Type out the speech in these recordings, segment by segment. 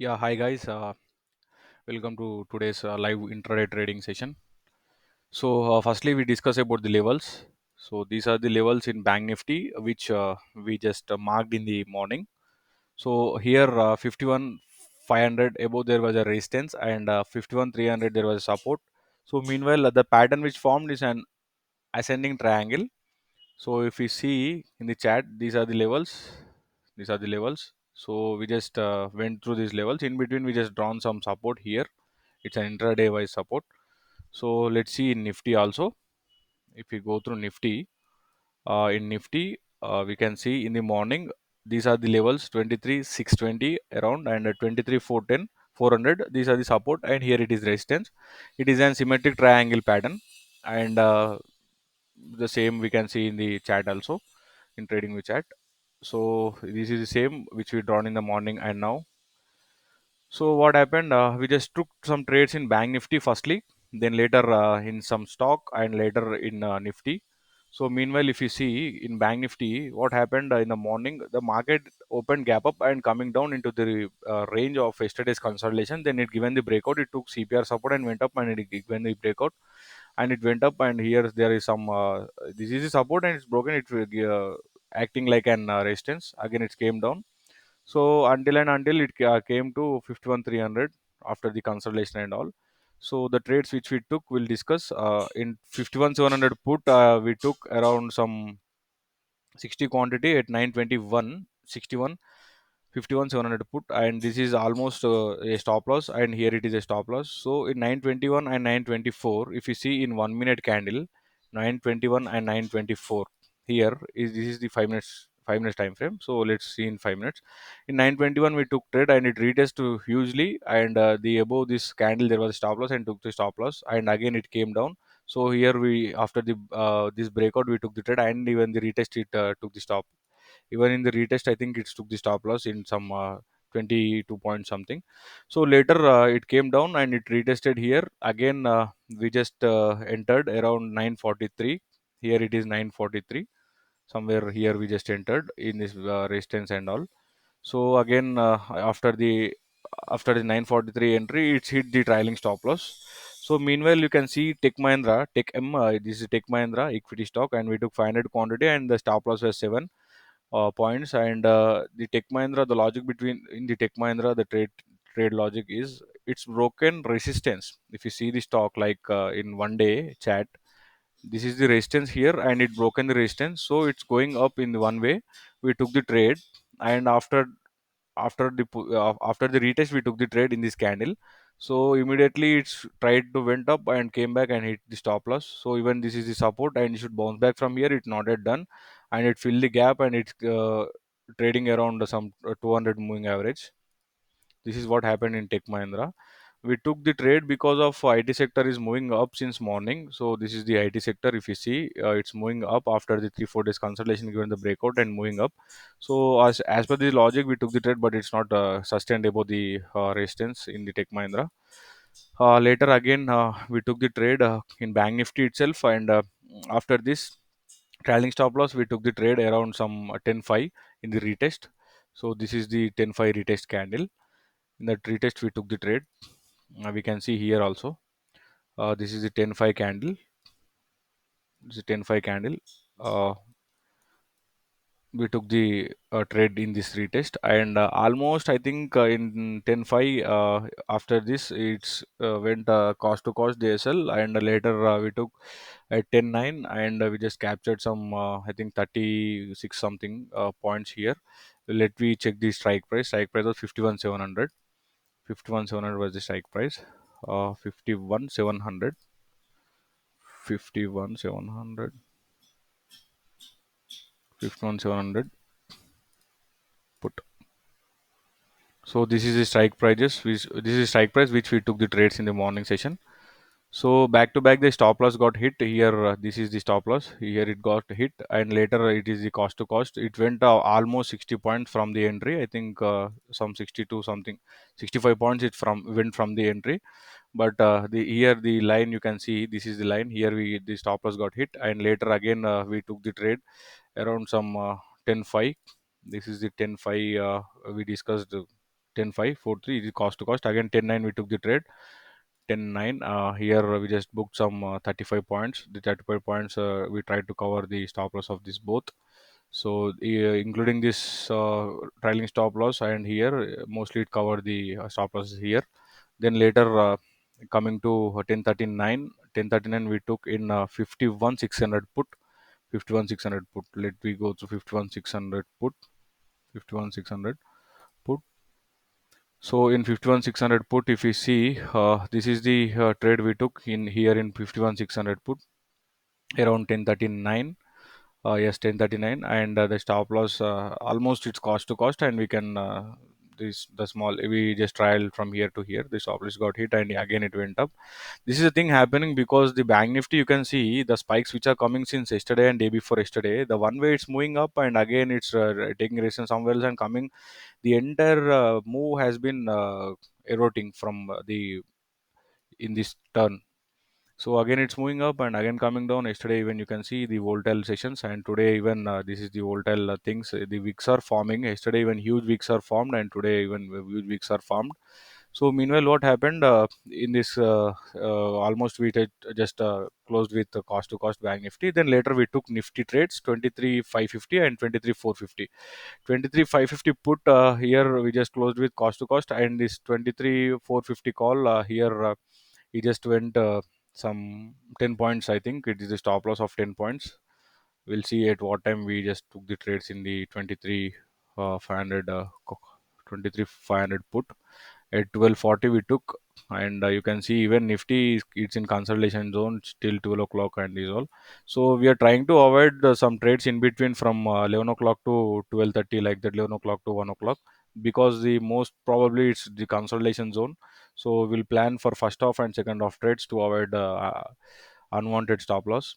Yeah, hi guys. Welcome to today's live intraday trading session. Firstly, we discuss about the levels. So, these are the levels in Bank Nifty, which we just marked in the morning. So, here 51 500 above there was a resistance, and 51 300 there was a support. So, meanwhile, the pattern which formed is an ascending triangle. So, if we see in the chat, these are the levels. These are the levels. So, we just went through these levels. In between, we just drawn some support here. It's an intraday wise support. So let's see in Nifty also. If we go through Nifty, in Nifty, we can see in the morning these are the levels 23 620 around, and 23 410 400. These are the support, and here it is resistance. It is an symmetric triangle pattern, and the same we can see in the chat also, in trading with chat. So this is the same which we drawn in the morning and now. So what happened? We just took some trades in Bank Nifty firstly, then later in some stock, and later in Nifty. So meanwhile, if you see in Bank Nifty, what happened in the morning, the market opened gap up and coming down into the range of yesterday's consolidation. Then it given the breakout, it took CPR support and went up, and it given the breakout, and it went up. And here there is some this is the support, and it's broken. It acting like an resistance. Again, it came down, so until it came to 51 300 after the consolidation and all. So the trades which we took, we'll discuss. In 51 700 put, we took around some 60 quantity at 921 61 51 700 put, and this is almost a stop loss, and here it is a stop loss. So in 921 and 924, if you see in 1 minute candle, 921 and 924, here is this is the 5 minutes time frame. So let's see in 5 minutes. In 921 we took trade, and it retested to hugely, and the above this candle there was a stop loss, and took the stop loss, and again it came down. So here we, after the this breakout, we took the trade, and even the retest it took the stop. Even in the retest, I think it took the stop loss in some 22 point something. So later it came down, and it retested here again. We just entered around 943. Here it is 943. Somewhere here we just entered in this resistance and all. So again, after the 943 entry, it's hit the trailing stop loss. So meanwhile, you can see Tech Mahindra, Tech M. This is Tech Mahindra equity stock, and we took 500 quantity, and the stop loss was 7 points. And the Tech Mahindra, the logic between in the Tech Mahindra, the trade logic is it's broken resistance. If you see the stock like in 1 day chat, this is the resistance here, and it broken the resistance, so it's going up in one way. We took the trade, and after the retest, we took the trade in this candle. So immediately it's tried to went up and came back and hit the stop loss. So even this is the support, and it should bounce back from here. It's not yet done, and it filled the gap, and it's trading around some 200 moving average. This is what happened in Tech Mahindra. We took the trade because of IT sector is moving up since morning. So this is the IT sector. If you see, it's moving up after the 3 4 days consolidation, given the breakout and moving up. So as per the logic, we took the trade, but it's not sustained above the resistance in the Tech Mahindra. Later again, we took the trade in Bank Nifty itself, and after this trailing stop loss, we took the trade around some 10.5 in the retest. So this is the 10.5 retest candle. In that retest, we took the trade. We can see here also. This is the 10.5 candle. This is 10.5 candle. Uh, we took the trade in this retest, and almost I think in 10.5 after this it's went cost to cost DSL, and later we took at 10.9, and we just captured some I think 36 something points here. Let me check the strike price was 51 700. 51 700 was the strike price. 51 700. 51 700. 51 700 put. So this is the strike prices. This is strike price which we took the trades in the morning session. So back to back, the stop loss got hit here. This is the stop loss. Here it got hit, and later it is the cost to cost. It went almost 60 points from the entry. I think some 62 something, 65 points. It from went from the entry, but the here the line you can see. This is the line. Here we the stop loss got hit, and later again we took the trade around some 10.5. This is the 10.5 we discussed. 10,543 is cost to cost. Again 10,9 we took the trade. 10,9 here we just booked some 35 points. The 35 points we tried to cover the stop loss of this both. So including this trailing stop loss, and here mostly it covered the stop losses here. Then later coming to 1039 we took in 51,600 put. 51,600 put. Let me go to 51,600 put. 51,600 put. So in 51,600 put, if we see, this is the trade we took in here in 51,600 put around 1039. Yes, 1039, and the stop loss almost it's cost to cost, and we can this the small we just trial from here to here. The stop loss got hit, and again it went up. This is a thing happening because the bank nifty, you can see the spikes which are coming since yesterday and day before yesterday. The one way it's moving up, and again it's taking resistance somewhere else and coming. The entire move has been eroding from the in this turn. So again it's moving up and again coming down. Yesterday even you can see the volatile sessions, and today even this is the volatile things. The wicks are forming. Yesterday even huge wicks are formed, and today even huge wicks are formed. So meanwhile, what happened in this almost we just closed with cost to cost bank nifty. Then later we took nifty trades 23,550 and 23,450. 23,550 put here we just closed with cost to cost, and this 23,450 call here he just went some 10 points. I think it is a stop loss of 10 points. We'll see at what time we just took the trades in the 23 500 23 500 put. At 12:40 we took, and you can see even nifty it's in consolidation zone till 12 o'clock and is all. So we are trying to avoid some trades in between from 11 o'clock to 12:30, like that, 11 o'clock to 1 o'clock, because the most probably it's the consolidation zone. So we'll plan for first half and second half trades to avoid unwanted stop loss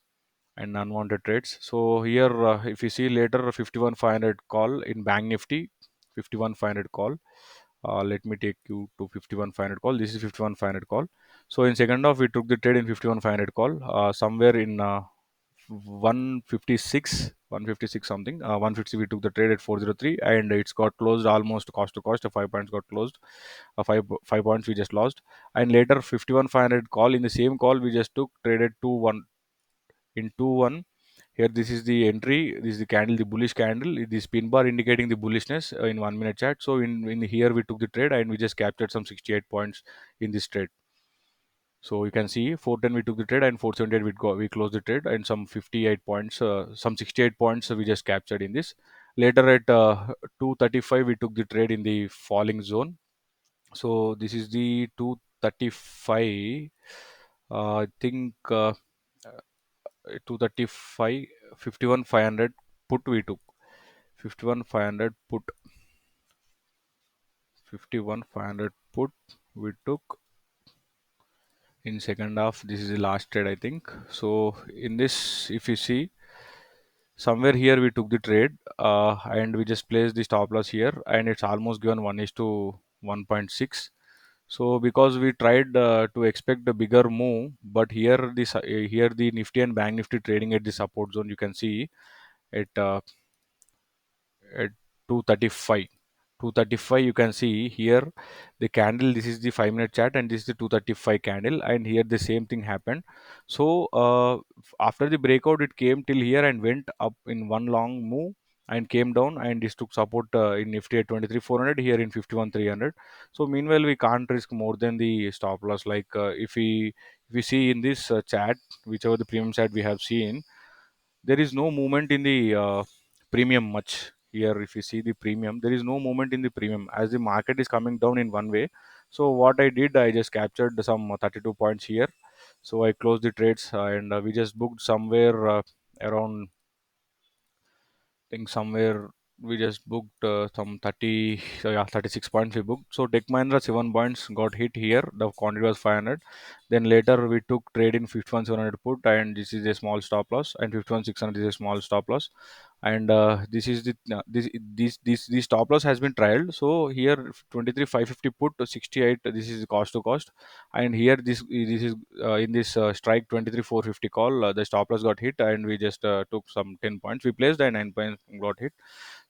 and unwanted trades. So here, if you see later, 51,500 call in bank nifty, 51,500 call. Let me take you to 51,500 call. This is 51,500 call. So in second half, we took the trade in 51,500 call. Somewhere in 156, 156 something. 150 we took the trade at 403, and it's got closed almost cost to cost. 5 points got closed. 5 points we just lost. And later 51,500 call, in the same call we just took traded 2-1 in 2-1. Here this is the entry, this is the candle, the bullish candle, the spin bar indicating the bullishness in 1 minute chart. So in here we took the trade and we just captured some 68 points in this trade. So you can see 410 we took the trade, and 478 we closed the trade, and some 58 points, some 68 points we just captured in this. Later at 235 we took the trade in the falling zone. So this is the 235. I think 235, 51,500 put we took. 51,500 put. 51,500 put we took in second half. This is the last trade, I think. So in this, if you see, somewhere here we took the trade and we just placed the stop loss here, and it's almost given 1 is to 1.6. So because we tried to expect a bigger move, but here this here the nifty and bank nifty trading at the support zone, you can see at at 235. 235 you can see here the candle. This is the 5 minute chart, and this is the 235 candle, and here the same thing happened. So after the breakout it came till here and went up in one long move and came down, and this took support in nifty at 23,400, here in 51,300. So meanwhile we can't risk more than the stop loss. Like if we see in this chart, whichever the premium chart we have seen, there is no movement in the premium much. Here if you see the premium, there is no movement in the premium as the market is coming down in one way. So what I did, I just captured some 32 points here. So I closed the trades, and we just booked somewhere around, think somewhere we just booked some 30, so yeah, 36 points we booked. So Tech Mahindra 7 points got hit here. The quantity was 500. Then later we took trade in 51,700 put, and this is a small stop loss, and 51,600 is a small stop loss. and this is the this stop loss has been trialed. So here 23,550 put to 68, this is cost to cost, and here this is in this strike 23,450 call, the stop loss got hit, and we just took some 10 points, we placed, and 9 points got hit.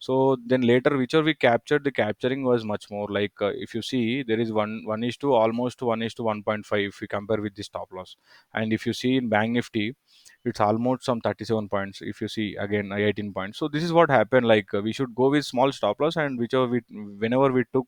So then later whichever we captured, the capturing was much more, like if you see there is one is to almost 1:1.5 if we compare with the stop loss. And if you see in bank nifty, it's almost some 37 points, if you see again 18 points. So this is what happened, like we should go with small stop loss, and whichever we whenever we took,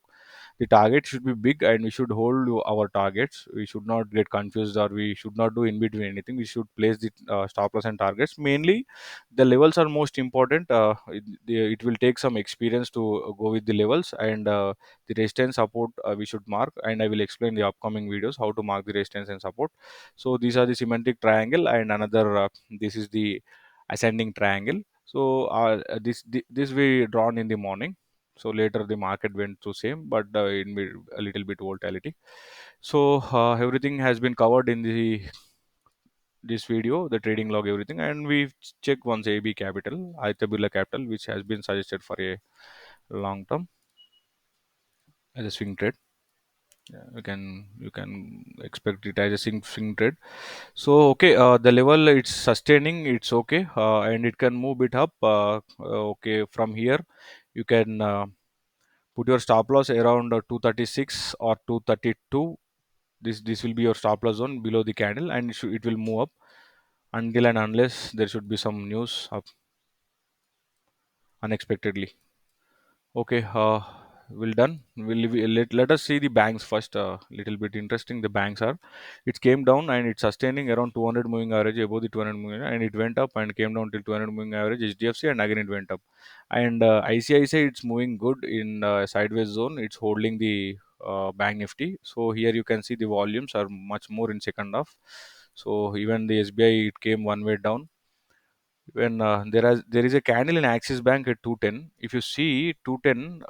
the target should be big, and we should hold our targets. We should not get confused, or we should not do in between anything. We should place the stop loss and targets. Mainly the levels are most important. It will take some experience to go with the levels, and the resistance support we should mark, and I will explain the upcoming videos how to mark the resistance and support. So these are the symmetric triangle, and another this is the ascending triangle. So this we drawn in the morning. So later the market went to same, but a little bit volatility. So everything has been covered in the this video, the trading log, everything, and we check once AB Capital, Aditya Capital, which has been suggested for a long term as a swing trade. Yeah, you can expect it as a swing trade. So okay, the level it's sustaining, it's okay, and it can move it up. Okay, from here you can put your stop loss around 236 or 232. This will be your stop loss zone below the candle, and it will move up until and unless there should be some news up unexpectedly. Okay, we'll done. Let us see the banks first. Little bit interesting. The banks are. It came down and it's sustaining around 200 moving average above the 200 moving, and it went up and came down till 200 moving average. HDFC, and again it went up. And ICICI, it's moving good in sideways zone. It's holding the bank nifty. So here you can see the volumes are much more in second half. So even the SBI, it came one way down when there is a candle in Axis Bank at 210. If you see 210,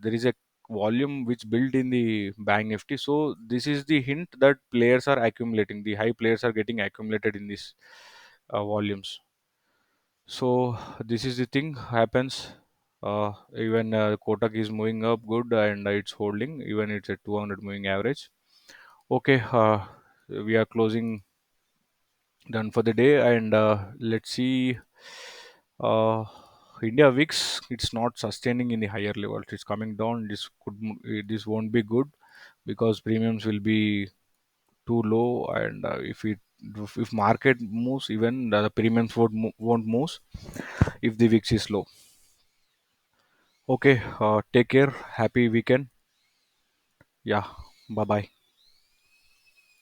there is a volume which built in the Bank Nifty. So this is the hint that players are accumulating. The high players are getting accumulated in these volumes. So this is the thing happens. Even Kotak is moving up good, and it's holding. Even it's at 200 moving average. Okay, we are closing done for the day, and let's see. uh, India VIX, it's not sustaining in the higher levels, it's coming down. This won't be good, because premiums will be too low, and if market moves, even the premiums won't move if the VIX is low. Okay, take care, happy weekend. Yeah, bye bye.